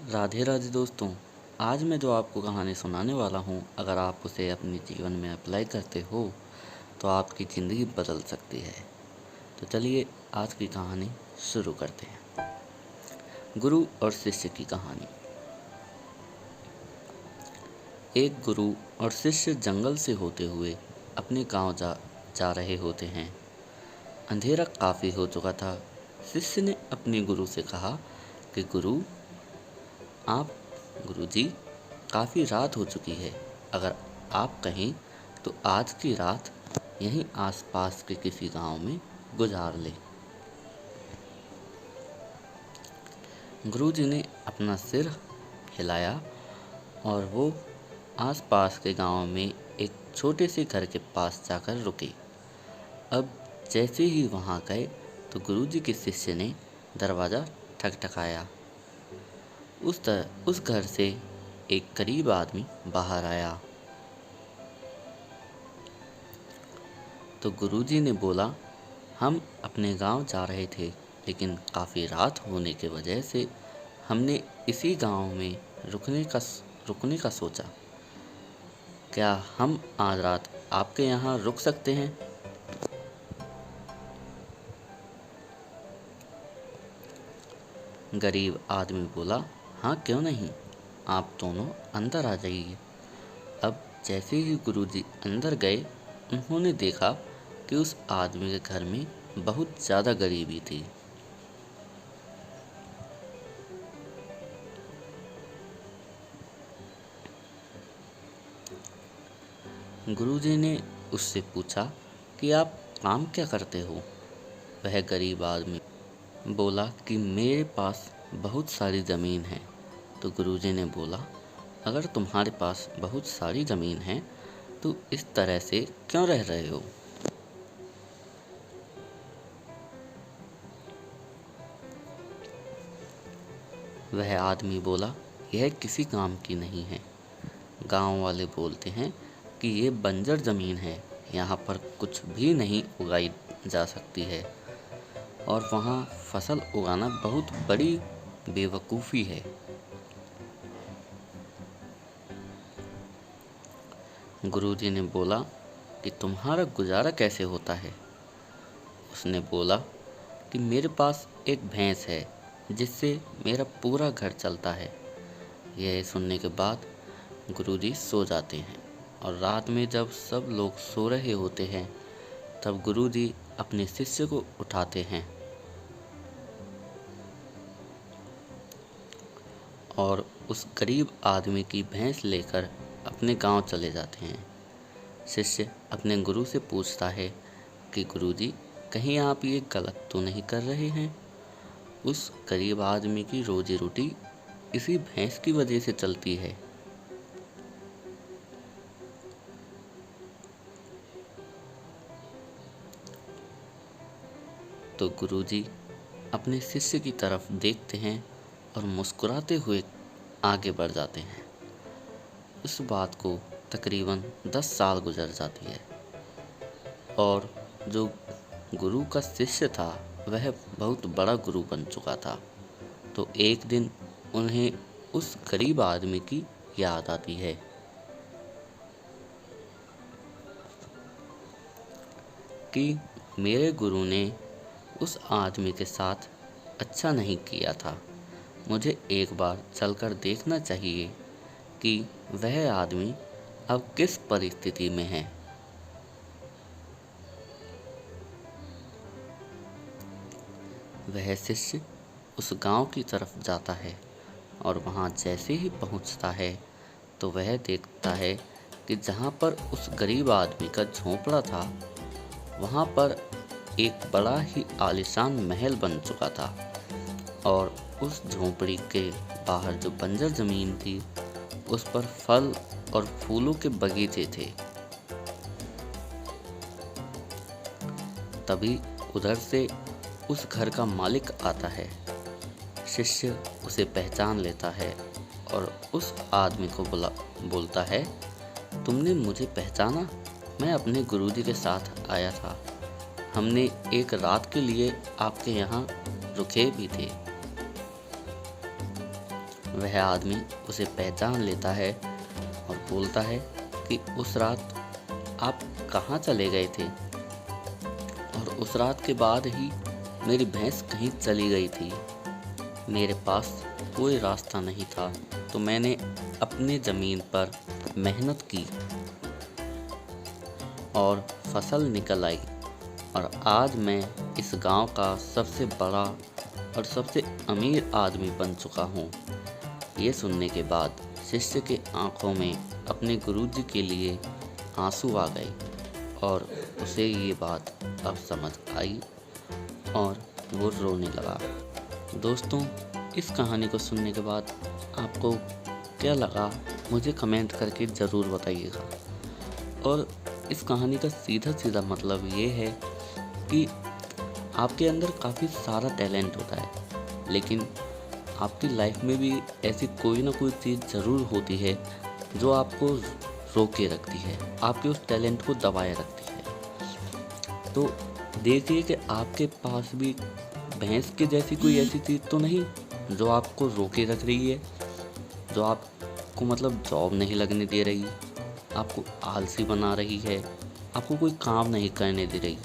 राधे राधे दोस्तों। आज मैं जो आपको कहानी सुनाने वाला हूँ, अगर आप उसे अपने जीवन में अप्लाई करते हो तो आपकी ज़िंदगी बदल सकती है। तो चलिए आज की कहानी शुरू करते हैं। गुरु और शिष्य की कहानी। एक गुरु और शिष्य जंगल से होते हुए अपने गांव जा रहे होते हैं। अंधेरा काफ़ी हो चुका था। शिष्य ने अपने गुरु से कहा कि गुरुजी, काफ़ी रात हो चुकी है। अगर आप कहें तो आज की रात यहीं आसपास के किसी गांव में गुजार लें। गुरुजी ने अपना सिर हिलाया और वो आसपास के गांव में एक छोटे से घर के पास जाकर रुके। अब जैसे ही वहां गए तो गुरुजी के शिष्य ने दरवाज़ा ठकठकाया। उस घर से एक गरीब आदमी बाहर आया। तो गुरुजी ने बोला, हम अपने गांव जा रहे थे, लेकिन काफ़ी रात होने की वजह से हमने इसी गांव में रुकने का सोचा। क्या हम आज रात आपके यहाँ रुक सकते हैं? गरीब आदमी बोला, हाँ क्यों नहीं, आप दोनों अंदर आ जाइए। अब जैसे ही गुरुजी अंदर गए, उन्होंने देखा कि उस आदमी के घर में बहुत ज़्यादा गरीबी थी। गुरुजी ने उससे पूछा कि आप काम क्या करते हो? वह गरीब आदमी बोला कि मेरे पास बहुत सारी ज़मीन है। तो गुरुजी ने बोला, अगर तुम्हारे पास बहुत सारी ज़मीन है तो इस तरह से क्यों रह रहे हो? वह आदमी बोला, यह किसी काम की नहीं है। गांव वाले बोलते हैं कि ये बंजर ज़मीन है, यहाँ पर कुछ भी नहीं उगाई जा सकती है और वहाँ फसल उगाना बहुत बड़ी बेवकूफ़ी है। गुरुजी ने बोला कि तुम्हारा गुजारा कैसे होता है? उसने बोला कि मेरे पास एक भैंस है जिससे मेरा पूरा घर चलता है। यह सुनने के बाद गुरुजी सो जाते हैं और रात में जब सब लोग सो रहे होते हैं तब गुरुजी अपने शिष्य को उठाते हैं और उस गरीब आदमी की भैंस लेकर अपने गांव चले जाते हैं। शिष्य अपने गुरु से पूछता है कि गुरुजी, कहीं आप ये गलत तो नहीं कर रहे हैं? उस गरीब आदमी की रोजी रोटी इसी भैंस की वजह से चलती है। तो गुरुजी अपने शिष्य की तरफ देखते हैं और मुस्कुराते हुए आगे बढ़ जाते हैं। उस बात को तकरीबन 10 साल गुजर जाती है और जो गुरु का शिष्य था वह बहुत बड़ा गुरु बन चुका था। तो एक दिन उन्हें उस गरीब आदमी की याद आती है कि मेरे गुरु ने उस आदमी के साथ अच्छा नहीं किया था। मुझे एक बार चलकर देखना चाहिए कि वह आदमी अब किस परिस्थिति में है। वह शिष्य उस गांव की तरफ जाता है और वहां जैसे ही पहुंचता है तो वह देखता है कि जहां पर उस गरीब आदमी का झोंपड़ा था, वहां पर एक बड़ा ही आलीशान महल बन चुका था और उस झोंपड़ी के बाहर जो बंजर ज़मीन थी उस पर फल और फूलों के बगीचे थे। तभी उधर से उस घर का मालिक आता है। शिष्य उसे पहचान लेता है और उस आदमी को बोलता है, तुमने मुझे पहचाना? मैं अपने गुरुजी के साथ आया था। हमने एक रात के लिए आपके यहाँ रुके भी थे। वह आदमी उसे पहचान लेता है और बोलता है कि उस रात आप कहाँ चले गए थे, और उस रात के बाद ही मेरी भैंस कहीं चली गई थी। मेरे पास कोई रास्ता नहीं था, तो मैंने अपनी ज़मीन पर मेहनत की और फसल निकल आई, और आज मैं इस गांव का सबसे बड़ा और सबसे अमीर आदमी बन चुका हूँ। ये सुनने के बाद शिष्य के आंखों में अपने गुरुजी के लिए आंसू आ गए और उसे ये बात अब समझ आई और वो रोने लगा। दोस्तों, इस कहानी को सुनने के बाद आपको क्या लगा मुझे कमेंट करके ज़रूर बताइएगा। और इस कहानी का सीधा सीधा मतलब ये है कि आपके अंदर काफ़ी सारा टैलेंट होता है, लेकिन आपकी लाइफ में भी ऐसी कोई ना कोई चीज़ ज़रूर होती है जो आपको रोके रखती है, आपके उस टैलेंट को दबाए रखती है। तो देखिए कि आपके पास भी भैंस के जैसी कोई ऐसी चीज़ तो नहीं जो आपको रोके रख रही है, जो आपको मतलब जॉब नहीं लगने दे रही, आपको आलसी बना रही है, आपको कोई काम नहीं करने दे रही।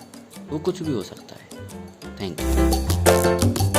वो कुछ भी हो सकता है। Thank you.